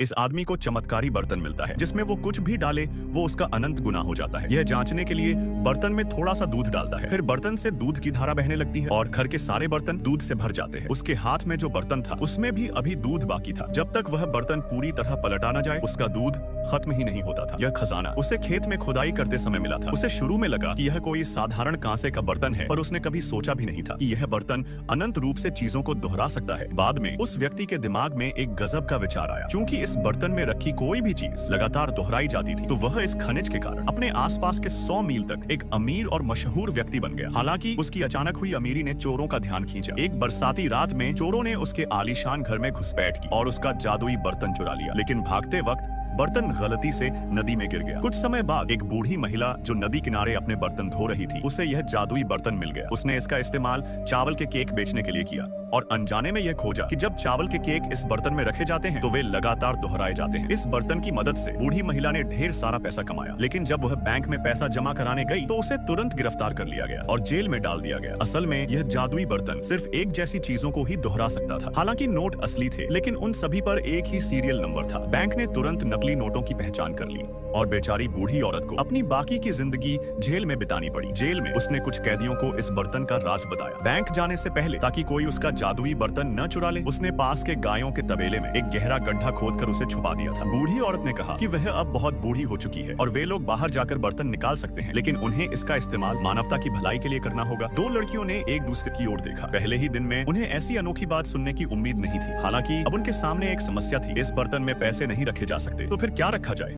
इस आदमी को चमत्कारी बर्तन मिलता है जिसमें वो कुछ भी डाले वो उसका अनंत गुना हो जाता है। यह जांचने के लिए बर्तन में थोड़ा सा दूध डालता है, फिर बर्तन से दूध की धारा बहने लगती है और घर के सारे बर्तन दूध से भर जाते हैं। उसके हाथ में जो बर्तन था उसमें भी अभी दूध बाकी था। जब तक वह बर्तन पूरी तरह पलटा न जाए उसका दूध खत्म ही नहीं होता था। यह खजाना उसे खेत में खुदाई करते समय मिला था। उसे शुरू में लगा कि यह कोई साधारण कांसे का बर्तन है, पर उसने कभी सोचा भी नहीं था कि यह बर्तन अनंत रूप से चीजों को दोहरा सकता है। बाद में उस व्यक्ति के दिमाग में एक गजब का विचार आया। क्योंकि इस बर्तन में रखी कोई भी चीज लगातार दोहराई जाती थी, तो वह इस खनिज के कारण अपने आसपास के 100 मील तक एक अमीर और मशहूर व्यक्ति बन गया। हालांकि उसकी अचानक हुई अमीरी ने चोरों का ध्यान खींचा। एक बरसाती रात में चोरों ने उसके आलीशान घर में घुसपैठ की और उसका जादुई बर्तन चुरा लिया। लेकिन भागते वक्त बर्तन गलती से नदी में गिर गया। कुछ समय बाद एक बूढ़ी महिला जो नदी किनारे अपने बर्तन धो रही थी, उसे यह जादुई बर्तन मिल गया। उसने इसका इस्तेमाल चावल के केक बेचने के लिए किया और अनजाने में यह खोजा कि जब चावल के केक इस बर्तन में रखे जाते हैं तो वे लगातार दोहराए जाते हैं। इस बर्तन की मदद से बूढ़ी महिला ने ढेर सारा पैसा कमाया, लेकिन जब वह बैंक में पैसा जमा कराने गई तो उसे तुरंत गिरफ्तार कर लिया गया और जेल में डाल दिया गया। असल में यह जादुई बर्तन सिर्फ एक जैसी चीजों को ही दोहरा सकता था। हालांकि नोट असली थे, लेकिन उन सभी पर एक ही सीरियल नंबर था। बैंक ने तुरंत नकली नोटों की पहचान कर ली और बेचारी बूढ़ी औरत को अपनी बाकी की जिंदगी जेल में बितानी पड़ी। जेल में उसने कुछ कैदियों को इस बर्तन का राज बताया। बैंक जाने से पहले, ताकि कोई उसका जादुई बर्तन न चुरा ले, उसने पास के गायों के तबेले में एक गहरा गड्ढा खोदकर उसे छुपा दिया था। बूढ़ी औरत ने कहा कि वह अब बहुत बूढ़ी हो चुकी है और वे लोग बाहर जाकर बर्तन निकाल सकते हैं, लेकिन उन्हें इसका इस्तेमाल मानवता की भलाई के लिए करना होगा। दो लड़कियों ने एक दूसरे की ओर देखा। पहले ही दिन में उन्हें ऐसी अनोखी बात सुनने की उम्मीद नहीं थी। हालांकि अब उनके सामने एक समस्या थी। इस बर्तन में पैसे नहीं रखे जा सकते, तो फिर क्या रखा जाए?